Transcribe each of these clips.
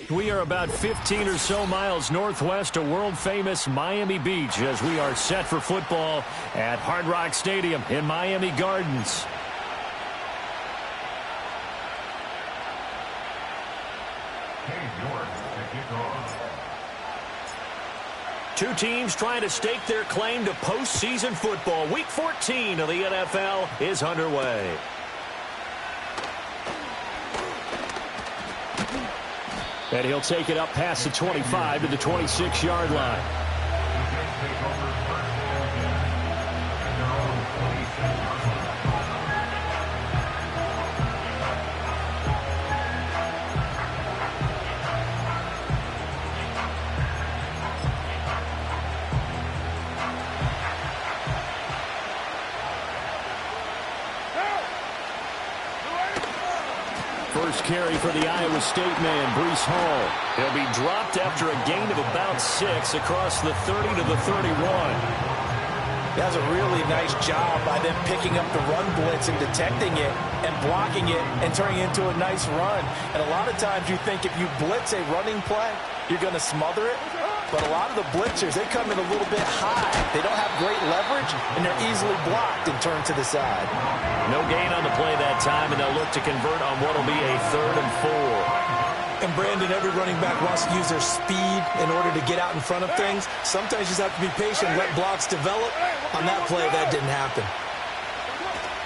We are about 15 or so miles northwest of world-famous Miami Beach as we are set for football at Hard Rock Stadium in Miami Gardens. Two teams trying to stake their claim to postseason football. Week 14 of the NFL is underway. And he'll take it up past the 25 to the 26-yard line. First carry for the Iowa State man, Breece Hall. He'll be dropped after a gain of about 6 across the 30 to the 31. That was a really nice job by them picking up the run blitz and detecting it and blocking it and turning it into a nice run. And a lot of times you think if you blitz a running play, you're going to smother it. But a lot of the blitzers, they come in a little bit high. They don't have great leverage, and they're easily blocked and turned to the side. No gain on the play that time, and they'll look to convert on what will be a 3rd and 4. And, Brandon, every running back wants to use their speed in order to get out in front of things. Sometimes you just have to be patient and let blocks develop. On that play, that didn't happen.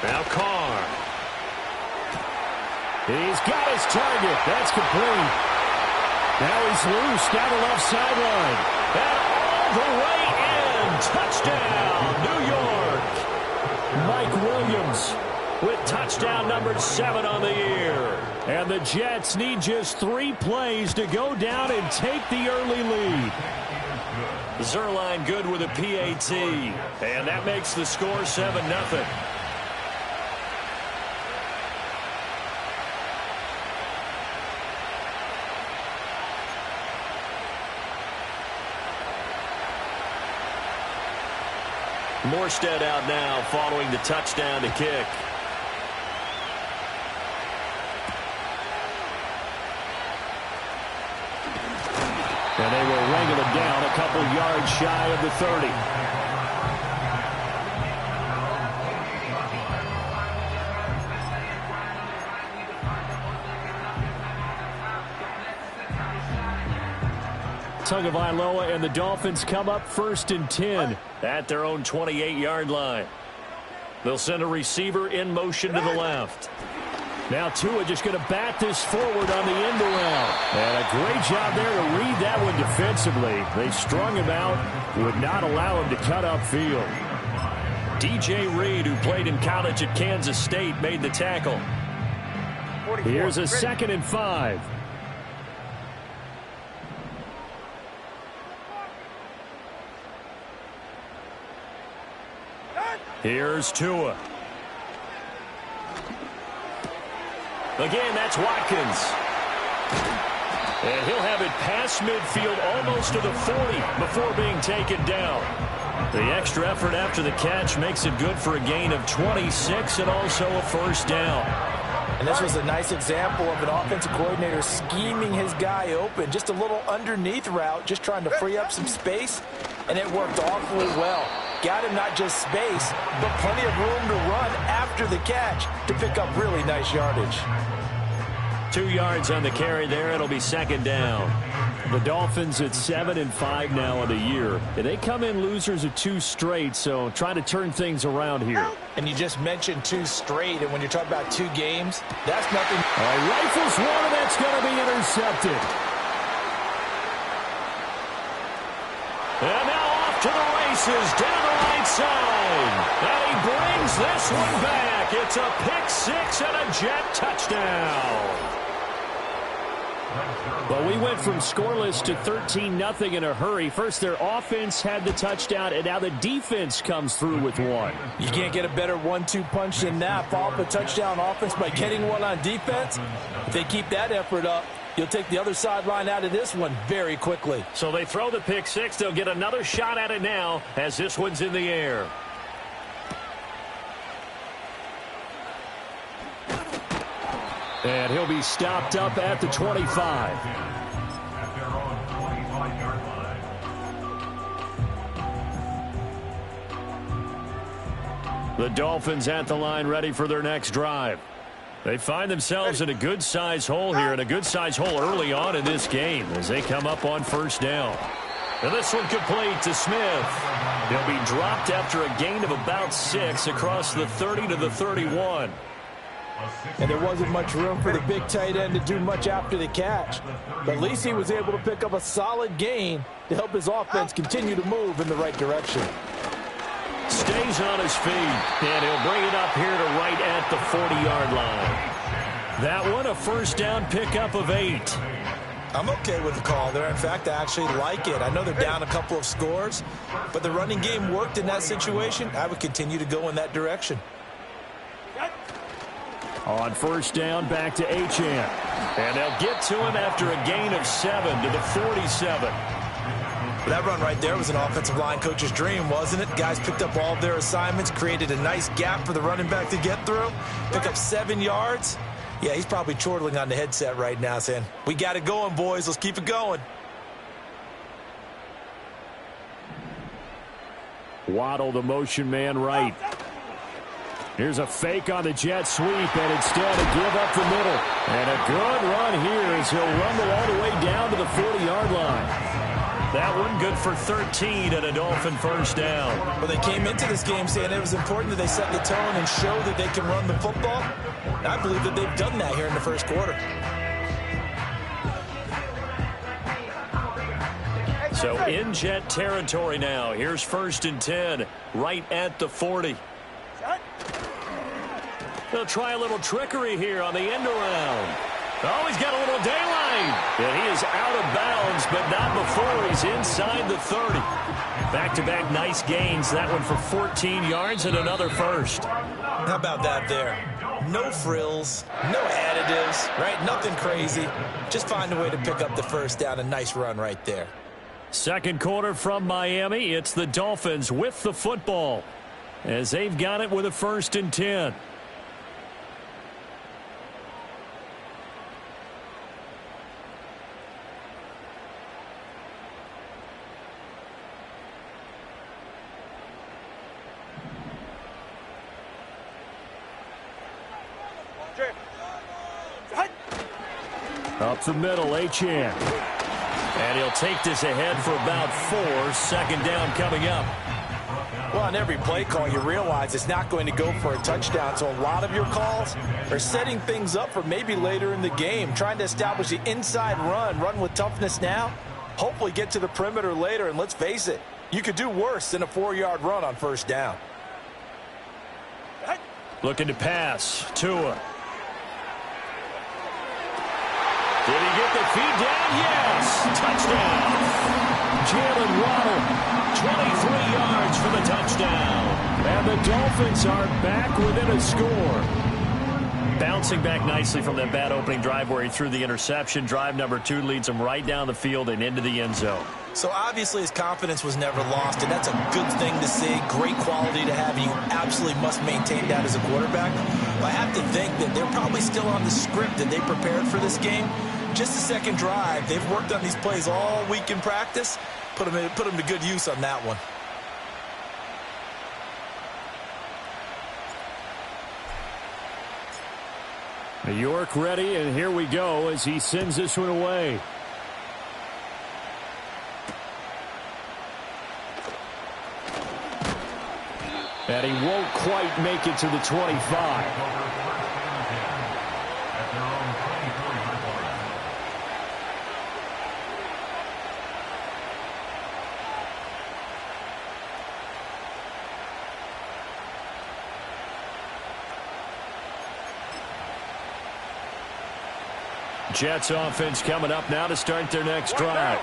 Now Carr. He's got his target. That's complete. Now he's loose down the left sideline. And all the way in. Touchdown, New York. Mike Williams with touchdown number 7 on the year. And the Jets need just 3 plays to go down and take the early lead. Zerline good with a PAT. And that makes the score 7-0. Morstead out now following the touchdown to kick. And they will wrangle it down a couple yards shy of the 30. Tagovailoa and the Dolphins come up 1st and 10 at their own 28-yard line. They'll send a receiver in motion to the left. Now Tua just going to bat this forward on the end around. And a great job there to read that one defensively. They strung him out, would not allow him to cut upfield. DJ Reed, who played in college at Kansas State, made the tackle. Here's a 2nd and 5. Here's Tua. Again, that's Watkins. And he'll have it past midfield almost to the 40 before being taken down. The extra effort after the catch makes it good for a gain of 26 and also a 1st down. And this was a nice example of an offensive coordinator scheming his guy open. Just a little underneath route, just trying to free up some space, and it worked awfully well. Got him not just space, but plenty of room to run after the catch to pick up really nice yardage. 2 yards on the carry there. It'll be 2nd down. The Dolphins at 7-5 now on the year. And they come in losers of 2 straight, so trying to turn things around here. And you just mentioned 2 straight, and when you're talking about 2 games, that's nothing. Rifles one, and that's going to be intercepted. And now off to the races down the right side. And he brings this one back. It's a pick-6 and a Jet touchdown. Well, we went from scoreless to 13-0 in a hurry. First, their offense had the touchdown, and now the defense comes through with one. You can't get a better 1-2 punch than that. Follow up a touchdown offense by getting one on defense. If they keep that effort up, you'll take the other sideline out of this one very quickly. So they throw the pick-6. They'll get another shot at it now as this one's in the air. And he'll be stopped up at the 25. The Dolphins at the line, ready for their next drive. They find themselves in a good-sized hole here, and a good-sized hole early on in this game as they come up on first down. And this one complete to Smith. He'll be dropped after a gain of about 6 across the 30 to the 31. And there wasn't much room for the big tight end to do much after the catch. But at least he was able to pick up a solid gain to help his offense continue to move in the right direction. Stays on his feet, and he'll bring it up here to right at the 40-yard line. That one, a first down pickup of 8. I'm okay with the call there. In fact, I actually like it. I know they're down a couple of scores, but the running game worked in that situation. I would continue to go in that direction. On first down, back to Achane. And they'll get to him after a gain of 7 to the 47. That run right there was an offensive line coach's dream, wasn't it? Guys picked up all of their assignments, created a nice gap for the running back to get through, pick up 7 yards. Yeah, he's probably chortling on the headset right now saying, we got it going, boys. Let's keep it going. Waddle, the motion man right. Here's a fake on the jet sweep, and instead a give up the middle. And a good run here as he'll rumble all the way down to the 40-yard line. That one good for 13 and a Dolphin first down. Well, they came into this game saying it was important that they set the tone and show that they can run the football. And I believe that they've done that here in the first quarter. So in jet territory now. Here's first and 10, right at the 40. They'll try a little trickery here on the end around. Oh, he's got a little daylight. And he is out of bounds, but not before he's inside the 30. Back-to-back nice gains. That one for 14 yards and another first. How about that there? No frills, no additives, right? Nothing crazy. Just find a way to pick up the first down. A nice run right there. Second quarter from Miami. It's the Dolphins with the football as they've got it with a first and 10. Up the middle, Achane. And he'll take this ahead for about 4. Second down coming up. Well, on every play call, you realize it's not going to go for a touchdown. So a lot of your calls are setting things up for maybe later in the game, trying to establish the inside run with toughness now, hopefully get to the perimeter later. And let's face it, you could do worse than a 4-yard run on first down. Looking to pass. Tua. Did he get the feed down? Yes! Touchdown! Jalen Waddle, 23 yards for the touchdown. And the Dolphins are back within a score. Bouncing back nicely from that bad opening drive where he threw the interception. Drive number 2 leads him right down the field and into the end zone. So obviously his confidence was never lost, and that's a good thing to see. Great quality to have. You absolutely must maintain that as a quarterback. But I have to think that they're probably still on the script that they prepared for this game. Just the second drive. They've worked on these plays all week in practice. Put them to good use on that one. New York ready, and here we go as he sends this one away. And he won't quite make it to the 25. Jets offense coming up now to start their next drive.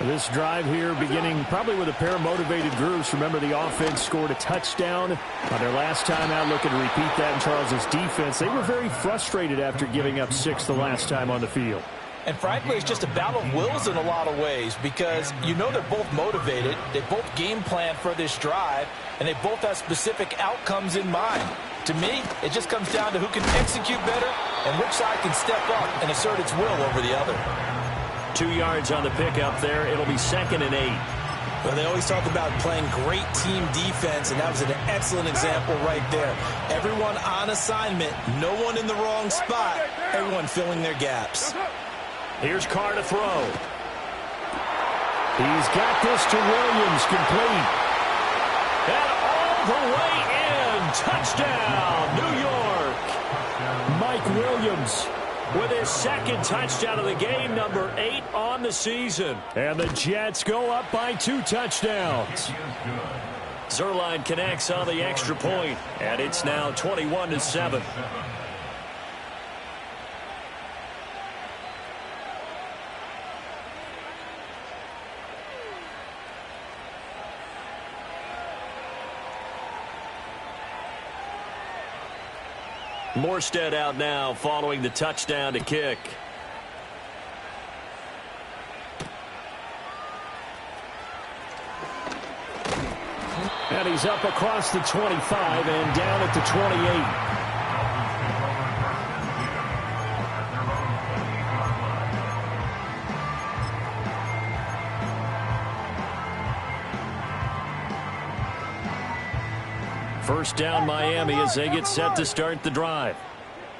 This drive here beginning probably with a pair of motivated groups. Remember, the offense scored a touchdown on their last time out. Looking to repeat that in Charles's defense. They were very frustrated after giving up 6 the last time on the field. And frankly, it's just a battle of wills in a lot of ways because you know they're both motivated. They both game plan for this drive, and they both have specific outcomes in mind. To me, it just comes down to who can execute better and which side can step up and assert its will over the other. 2 yards on the pickup there. It'll be 2nd and 8. Well, they always talk about playing great team defense, and that was an excellent example right there. Everyone on assignment, no one in the wrong spot, everyone filling their gaps. Here's Carr to throw. He's got this to Williams, complete. And all the way in. Touchdown, New York. Mike Williams with his 2nd touchdown of the game, number 8 on the season. And the Jets go up by 2 touchdowns. Zuerlein connects on the extra point, and it's now 21-7. Morstead out now following the touchdown to kick. And he's up across the 25 and down at the 28. First down Miami as they get set to start the drive.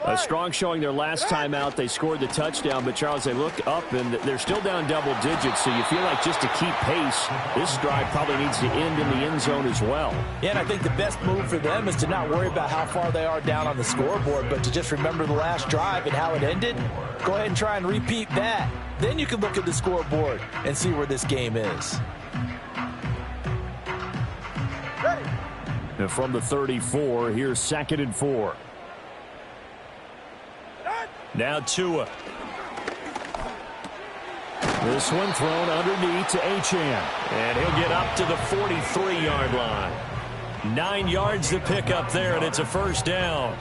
A strong showing their last time out. They scored the touchdown, but Charles, they look up and they're still down double digits, so you feel like just to keep pace, this drive probably needs to end in the end zone as well. Yeah, and I think the best move for them is to not worry about how far they are down on the scoreboard, but to just remember the last drive and how it ended. Go ahead and try and repeat that. Then you can look at the scoreboard and see where this game is. And from the 34, here's 2nd and 4. Now Tua. This one thrown underneath to Achane. And he'll get up to the 43-yard line. 9 yards to pick up there, and it's a first down.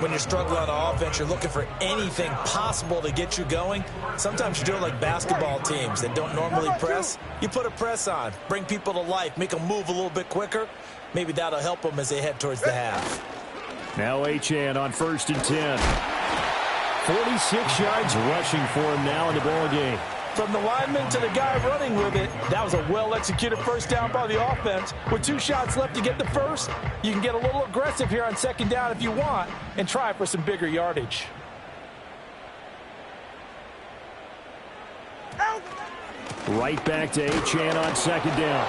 When you're struggling on offense, you're looking for anything possible to get you going. Sometimes you do it like basketball teams that don't normally press. You put a press on, bring people to life, make them move a little bit quicker. Maybe that'll help them as they head towards the half. Now Achane on 1st and 10. 46 yards rushing for him now in the ball game. From the lineman to the guy running with it, that was a well-executed first down by the offense. With 2 shots left to get the first, you can get a little aggressive here on 2nd down if you want and try for some bigger yardage. Right back to Achane on 2nd down.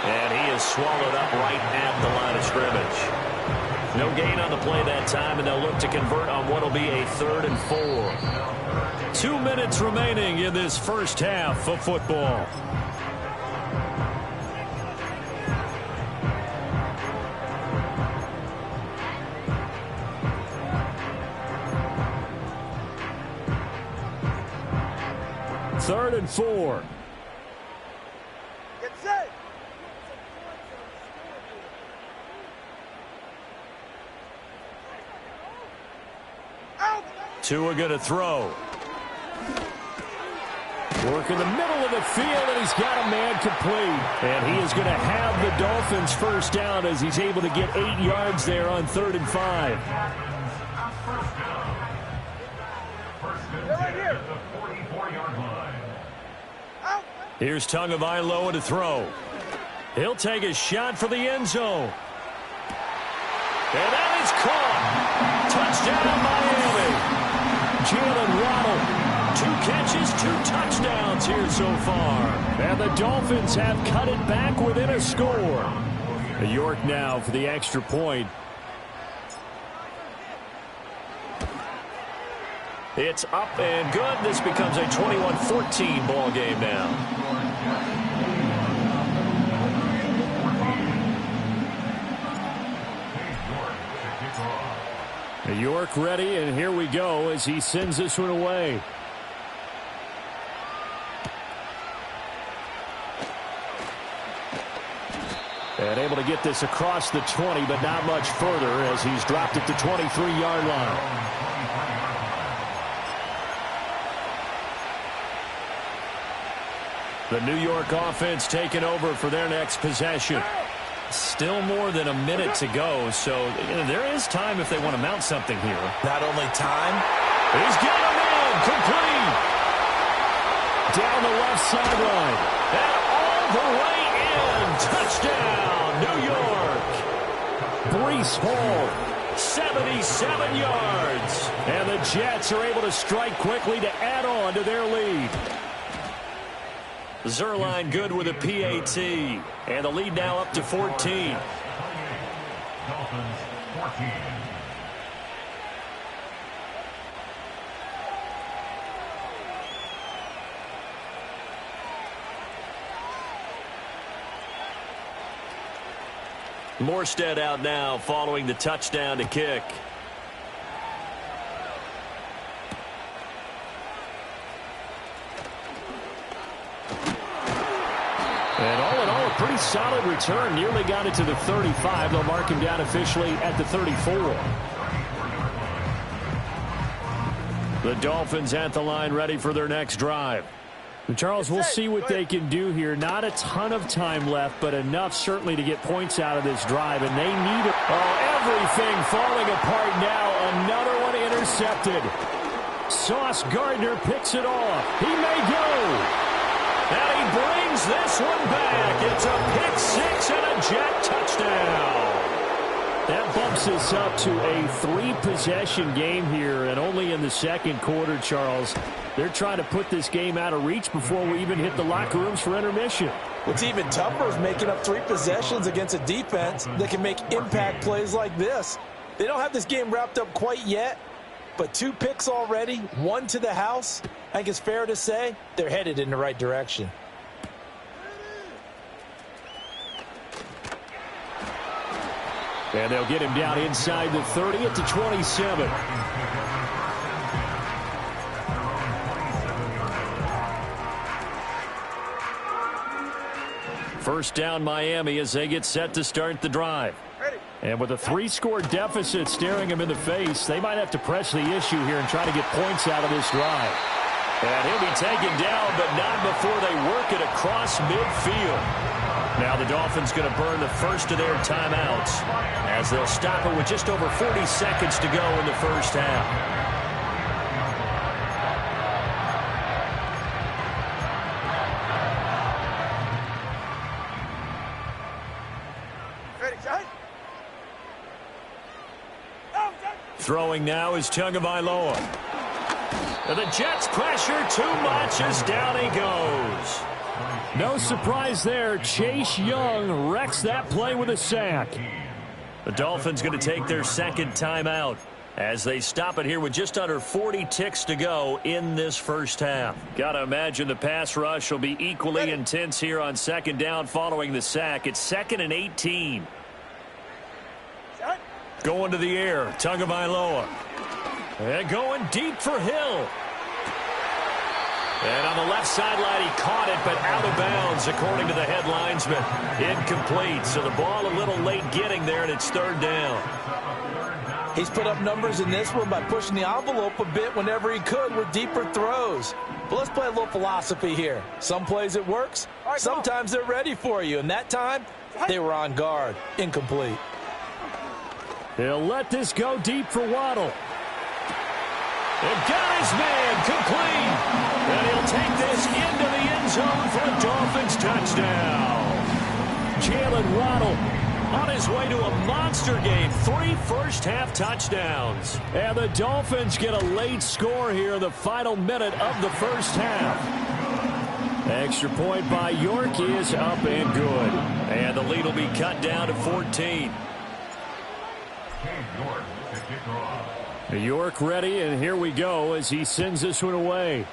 And he is swallowed up right at the line of scrimmage. No gain on the play that time, and they'll look to convert on what will be a 3rd and 4. 2 minutes remaining in this first half of football. Third and 4. Get set. Tua going to throw. Work in the middle of the field, and he's got a man complete. And he is going to have the Dolphins first down as he's able to get 8 yards there on 3rd and 5. Right here. Here's Tagovailoa to throw. He'll take a shot for the end zone. And that is caught. Touchdown, Miami. Jalen Waddle, 2 catches, 2 touchdowns here so far. And the Dolphins have cut it back within a score. York now for the extra point. It's up and good. This becomes a 21-14 ball game now. York ready, and here we go as he sends this one away. And able to get this across the 20, but not much further as he's dropped at the 23-yard line. The New York offense taking over for their next possession. Still more than a minute to go, so there is time if they want to mount something here. Not only time. He's got him in, complete. down the left sideline. And all the way in. Touchdown, New York. Breece Hall, 77 yards. And the Jets are able to strike quickly to add on to their lead. Zerline good with a PAT. And the lead now up to 14. Dolphins 14. Morstead out now following the touchdown to kick. And all in all, a pretty solid return. Nearly got it to the 35. They'll mark him down officially at the 34. The Dolphins at the line ready for their next drive. Charles, we'll see what they can do here. Not a ton of time left, but enough certainly to get points out of this drive, and they need it. Oh, everything falling apart now. Another one intercepted. Sauce Gardner picks it off. He may go. And he brings this one back. It's a pick six and a Jet touchdown. That bumps us up to a three-possession game here, and only in the second quarter, Charles. They're trying to put this game out of reach before we even hit the locker rooms for intermission. What's even tougher is making up three possessions against a defense that can make impact plays like this. They don't have this game wrapped up quite yet, but 2 picks already, 1 to the house. I think it's fair to say they're headed in the right direction. And they'll get him down inside the 30 at the 27. First down Miami as they get set to start the drive. And with a 3-score deficit staring them in the face, they might have to press the issue here and try to get points out of this drive. And he'll be taken down, but not before they work it across midfield. Now the Dolphins going to burn the first of their timeouts as they'll stop it with just over 40 seconds to go in the first half. Throwing now is Tagovailoa. And the Jets pressure too much as down he goes. No surprise there. Chase Young wrecks that play with a sack. The Dolphins going to take their second timeout as they stop it here with just under 40 ticks to go in this first half. Got to imagine the pass rush will be equally intense here on second down following the sack. It's 2nd and 18. Going to the air, Tagovailoa. And going deep for Hill. And on the left sideline, he caught it, but out of bounds, according to the head linesman. Incomplete, so the ball a little late getting there, and it's 3rd down. He's put up numbers in this one by pushing the envelope a bit whenever he could with deeper throws. But let's play a little philosophy here. Some plays it works, sometimes they're ready for you, and that time, they were on guard. Incomplete. He'll let this go deep for Waddle. And got his man complete. And he'll take this into the end zone for a Dolphins touchdown. Jalen Waddle on his way to a monster game. 3 first-half touchdowns. And the Dolphins get a late score here in the final minute of the first half. Extra point by York is up and good. And the lead will be cut down to 14. York ready, and here we go as he sends this one away.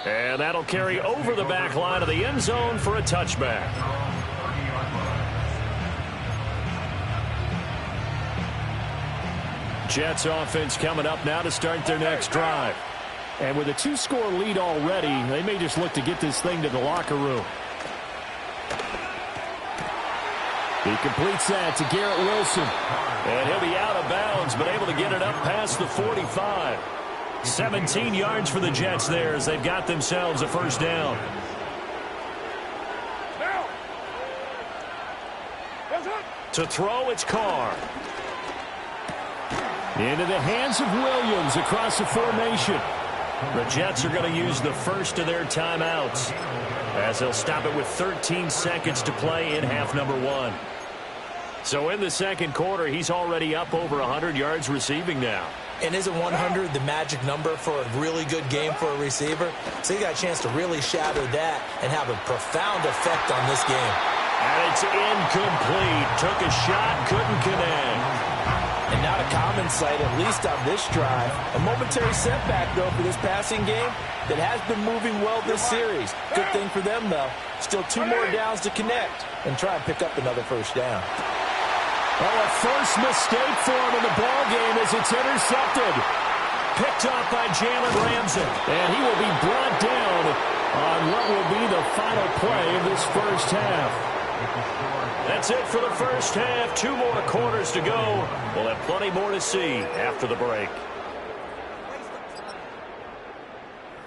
And that'll carry over the back line of the end zone for a touchback. Jets offense coming up now to start their next drive. And with a 2-score lead already, they may just look to get this thing to the locker room. He completes that to Garrett Wilson. And he'll be out of bounds, but able to get it up past the 45. 17 yards for the Jets there as they've got themselves a first down. To throw, it's Carr. Into the hands of Williams across the formation. The Jets are going to use the first of their timeouts, as they'll stop it with 13 seconds to play in half number 1. So in the second quarter, he's already up over 100 yards receiving now. And isn't 100 the magic number for a really good game for a receiver? So he got a chance to really shatter that and have a profound effect on this game. And it's incomplete. Took a shot, couldn't connect. And not a common sight, at least on this drive. A momentary setback, though, for this passing game that has been moving well this series. Good thing for them, though. Still 2 more downs to connect and try and pick up another first down. Oh, a first mistake for him in the ball game as it's intercepted. Picked off by Jalen Ramsey. And he will be brought down on what will be the final play of this first half. That's it for the first half. 2 more quarters to go. We'll have plenty more to see after the break.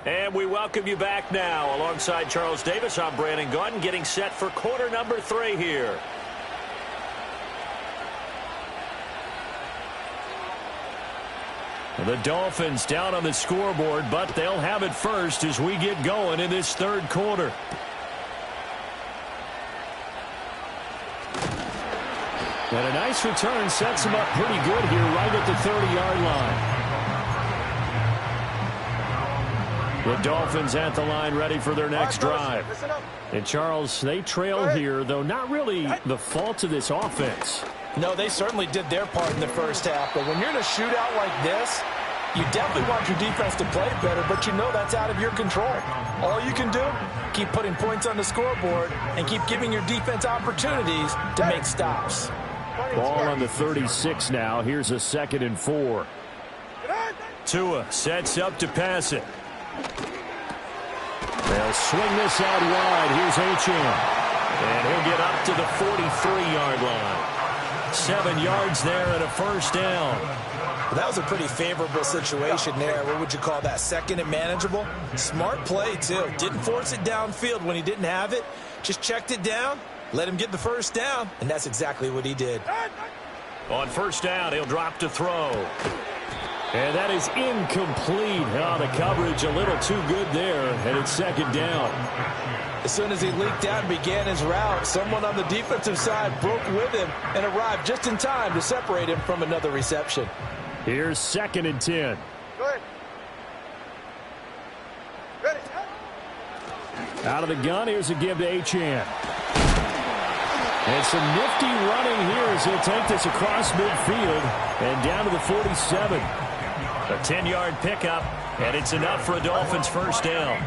And we welcome you back now. Alongside Charles Davis, I'm Brandon Gaudin, getting set for quarter number 3 here. The Dolphins down on the scoreboard, but they'll have it first as we get going in this third quarter. And a nice return sets them up pretty good here right at the 30-yard line. The Dolphins at the line ready for their next drive. And Charles, they trail here, though not really the fault of this offense. No, they certainly did their part in the first half, but when you're in a shootout like this, you definitely want your defense to play better, but you know that's out of your control. All you can do, keep putting points on the scoreboard and keep giving your defense opportunities to make stops. Ball on the 36 now. Here's a 2nd and 4. Tua sets up to pass it. They'll swing this out wide. Here's Achane. And he'll get up to the 43-yard line. 7 yards there and a first down. Well, that was a pretty favorable situation there. What would you call that? 2nd and manageable? Smart play, too. Didn't force it downfield when he didn't have it. Just checked it down, let him get the first down, and that's exactly what he did. On first down, he'll drop to throw. And that is incomplete. Oh, the coverage a little too good there, and it's 2nd down. As soon as he leaked out and began his route, someone on the defensive side broke with him and arrived just in time to separate him from another reception. Here's 2nd and 10. Go ahead. Ready. Out of the gun, here's a give to Achane. And some nifty running here as he'll take this across midfield and down to the 47. A 10-yard pickup, and it's enough for a Dolphins first down.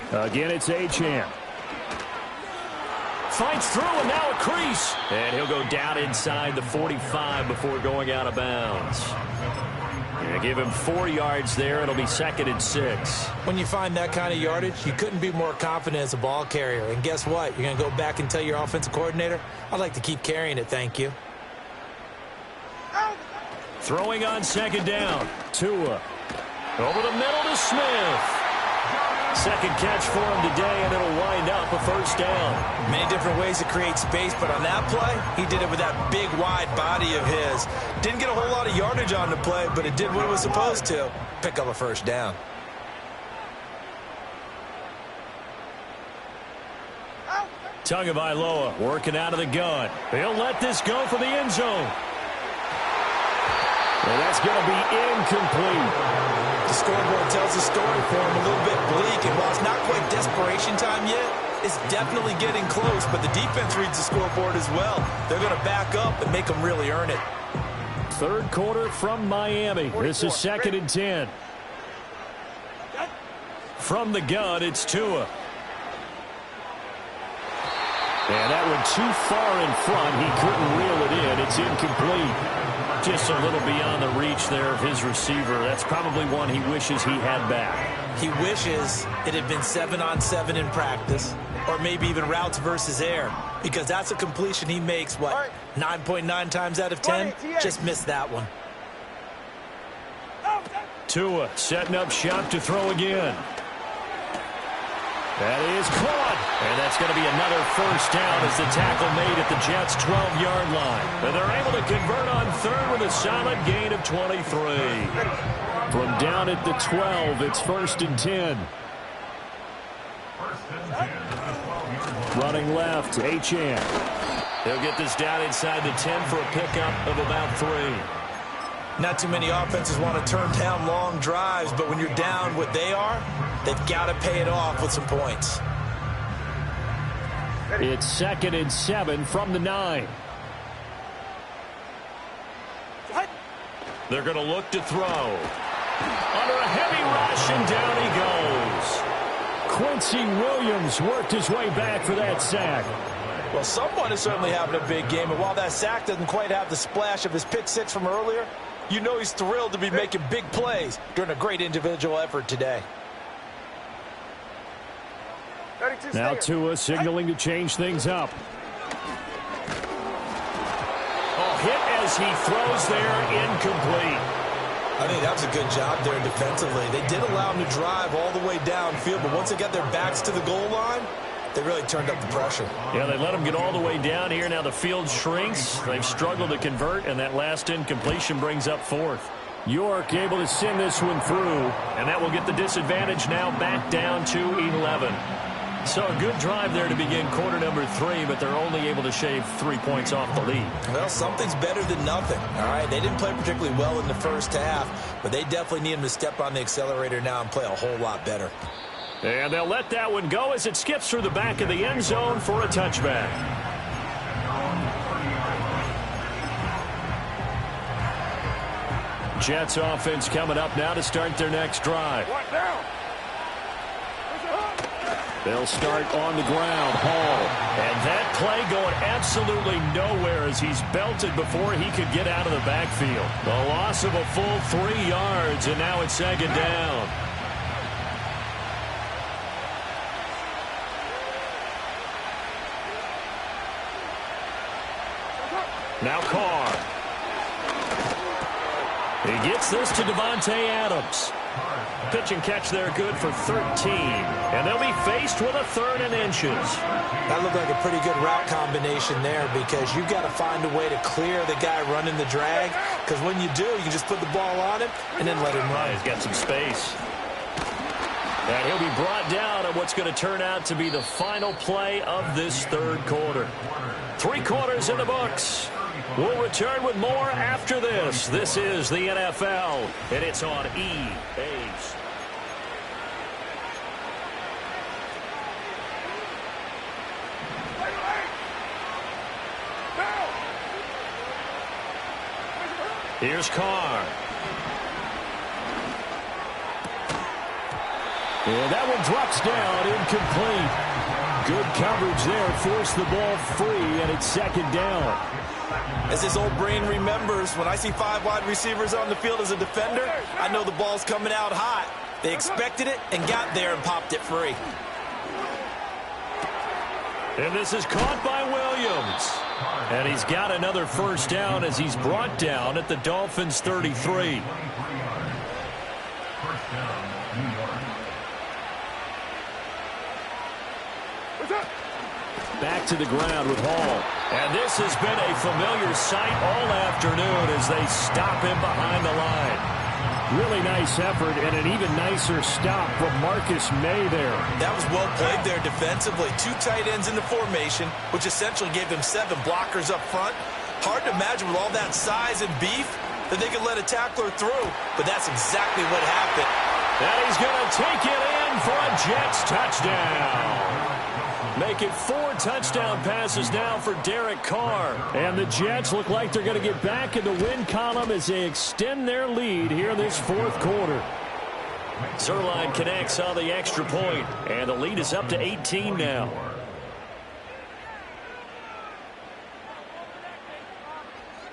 Again, it's Achane. Fights through, and now a crease. And he'll go down inside the 45 before going out of bounds. Gonna give him 4 yards there. It'll be 2nd and 6. When you find that kind of yardage, you couldn't be more confident as a ball carrier. And guess what? You're going to go back and tell your offensive coordinator, I'd like to keep carrying it, thank you. Throwing on 2nd down. Tua. Over the middle to Smith. 2nd catch for him today, and it'll wind up a first down. Many different ways to create space, but on that play, he did it with that big, wide body of his. Didn't get a whole lot of yardage on the play, but it did what it was supposed to. Pick up a first down. Tagovailoa working out of the gun. He'll let this go for the end zone. And that's going to be incomplete. The scoreboard tells the story for him, a little bit bleak, and while it's not quite desperation time yet, it's definitely getting close, but the defense reads the scoreboard as well. They're going to back up and make them really earn it. Third quarter from Miami. This is 2nd and 10. From the gun, it's Tua. And that one too far in front. He couldn't reel it in. It's incomplete. Just a little beyond the reach there of his receiver. That's probably one he wishes he had back. He wishes it had been 7-on-7 in practice, or maybe even routes versus air, because that's a completion he makes, what, 9.9 times out of 10? Just missed that one. Tua setting up shop to throw again. That is caught. And that's going to be another first down as the tackle made at the Jets' 12-yard line. And they're able to convert on third with a solid gain of 23. From down at the 12, it's 1st and 10. Running left, Achane. They'll get this down inside the 10 for a pickup of about 3. Not too many offenses want to turn down long drives, but when you're down what they are, they've got to pay it off with some points. It's 2nd and 7 from the 9. They're going to look to throw. Under a heavy rush, and down he goes. Quincy Williams worked his way back for that sack. Well, someone is certainly having a big game, and while that sack doesn't quite have the splash of his pick six from earlier, you know he's thrilled to be making big plays during a great individual effort today. Now Tua signaling to change things up. Oh, hit as he throws there, incomplete. I think that was a good job there defensively. They did allow him to drive all the way downfield, but once they got their backs to the goal line, they really turned up the pressure. Yeah, they let him get all the way down here. Now the field shrinks. They've struggled to convert, and that last incompletion brings up 4th. York able to send this one through, and that will get the disadvantage now back down to 11. So a good drive there to begin quarter number 3, but they're only able to shave 3 points off the lead. Well, something's better than nothing. All right, they didn't play particularly well in the first half, but they definitely need him to step on the accelerator now and play a whole lot better. And they'll let that one go as it skips through the back of the end zone for a touchback. Jets offense coming up now to start their next drive. They'll start on the ground. Hall. And that play going absolutely nowhere as he's belted before he could get out of the backfield. A loss of a full 3 yards, and now it's 2nd down. Now Carr. He gets this to Devontae Adams. Pitch and catch there good for 13. And they'll be faced with a 3rd and inches. That looked like a pretty good route combination there because you've got to find a way to clear the guy running the drag. Because when you do, you can just put the ball on him and then let him run. He's got some space. And he'll be brought down on what's going to turn out to be the final play of this 3rd quarter. 3 quarters in the books. We'll return with more after this. This is the NFL, and it's on EA. Here's Carr. And that one drops down, incomplete. Good coverage there, forced the ball free, and it's 2nd down. As his old brain remembers, when I see 5 wide receivers on the field as a defender, I know the ball's coming out hot. They expected it and got there and popped it free. And this is caught by Williams. And he's got another first down as he's brought down at the Dolphins' 33. Back to the ground with Hall. And this has been a familiar sight all afternoon as they stop him behind the line. Really nice effort and an even nicer stop from Marcus May there. That was well played there defensively. 2 tight ends in the formation, which essentially gave them 7 blockers up front. Hard to imagine with all that size and beef that they could let a tackler through, but that's exactly what happened. And he's going to take it in for a Jets touchdown. Make it 4 touchdown passes now for Derek Carr. And the Jets look like they're going to get back in the win column as they extend their lead here in this 4th quarter. Zerline connects on the extra point, and the lead is up to 18 now.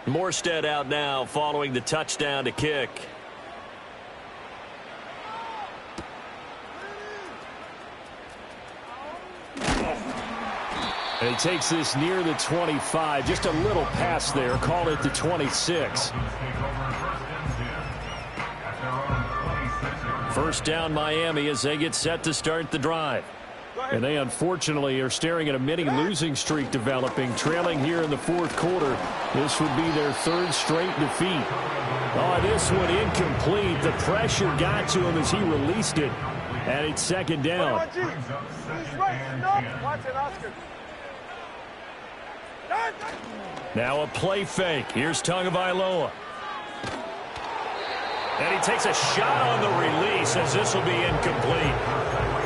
Morstead out now following the touchdown to kick. And he takes this near the 25. Just a little pass there. Call it the 26. First down Miami as they get set to start the drive. And they unfortunately are staring at a mini losing streak developing, trailing here in the fourth quarter. This would be their third straight defeat. Oh, this one incomplete. The pressure got to him as he released it. And it's second down. Now a play fake. Here's Tagovailoa. And he takes a shot on the release as this will be incomplete.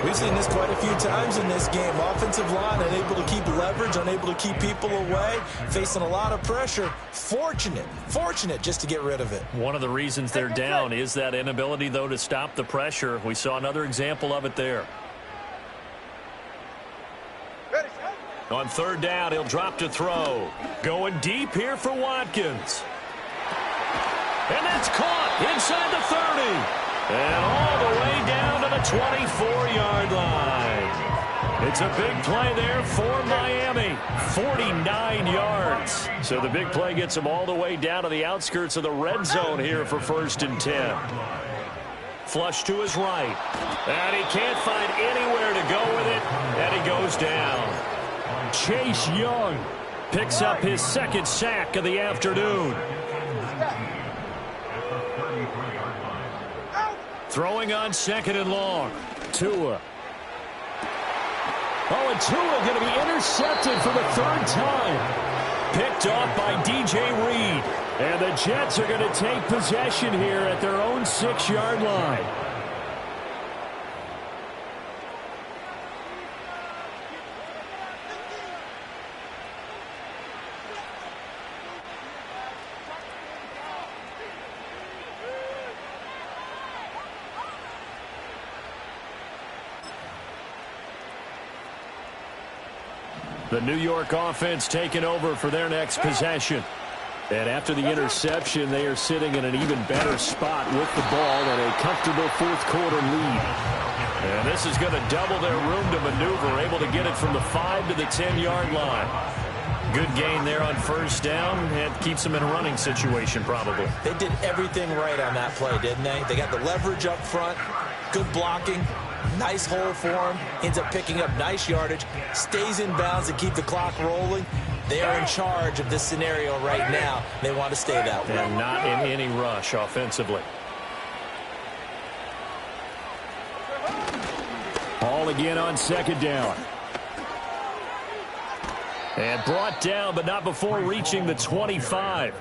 We've seen this quite a few times in this game. Offensive line unable to keep leverage, unable to keep people away, facing a lot of pressure. Fortunate just to get rid of it. One of the reasons they're down is that inability, though, to stop the pressure. We saw another example of it there. On third down, he'll drop to throw. Going deep here for Watkins. And that's caught inside the 30. And all the way down to the 24-yard line. It's a big play there for Miami. 49 yards. So the big play gets them all the way down to the outskirts of the red zone here for 1st and 10. Flush to his right. And he can't find anywhere to go with it. And he goes down. Chase Young picks up his second sack of the afternoon. Throwing on 2nd and long. Tua. Oh, and Tua going to be intercepted for the 3rd time. Picked off by DJ Reed. And the Jets are going to take possession here at their own 6-yard line. The New York offense taking over for their next possession. And after the interception, they are sitting in an even better spot with the ball and a comfortable fourth-quarter lead. And this is going to double their room to maneuver, able to get it from the 5 to the 10-yard line. Good gain there on 1st down, and keeps them in a running situation probably. They did everything right on that play, didn't they? They got the leverage up front, good blocking. Nice hole for him. Ends up picking up nice yardage. Stays in bounds to keep the clock rolling. They are in charge of this scenario right now. They want to stay that way. And not in any rush offensively. Ball again on 2nd down. And brought down, but not before reaching the 25.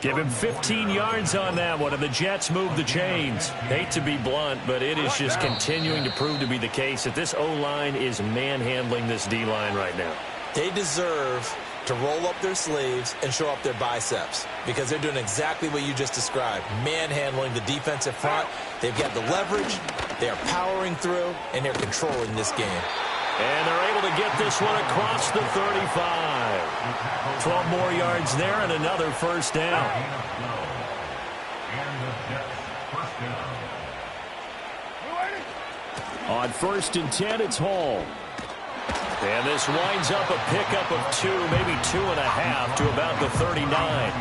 Give him 15 yards on that one, and the Jets move the chains. Hate to be blunt, but it is just continuing to prove to be the case that this O-line is manhandling this D-line right now. They deserve to roll up their sleeves and show up their biceps because they're doing exactly what you just described, manhandling the defensive front. They've got the leverage, they're powering through, and they're controlling this game. And they're able to get this one across the 35. 12 more yards there and another 1st down. On 1st and 10, it's Hall. And this winds up a pickup of 2, maybe 2.5 to about the 39.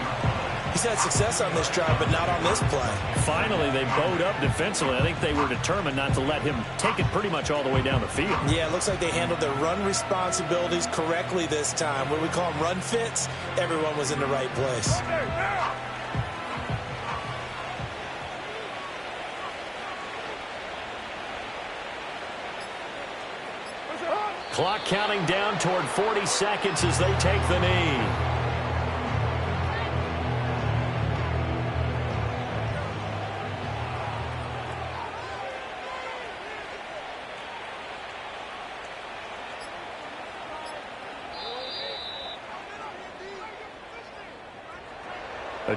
He's had success on this drive, but not on this play. Finally, they bowed up defensively. I think they were determined not to let him take it pretty much all the way down the field. Yeah, it looks like they handled their run responsibilities correctly this time. What we call them run fits, everyone was in the right place. Clock counting down toward 40 seconds as they take the knee.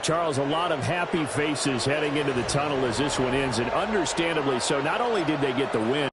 Charles, a lot of happy faces heading into the tunnel as this one ends, and understandably so. Not only did they get the win,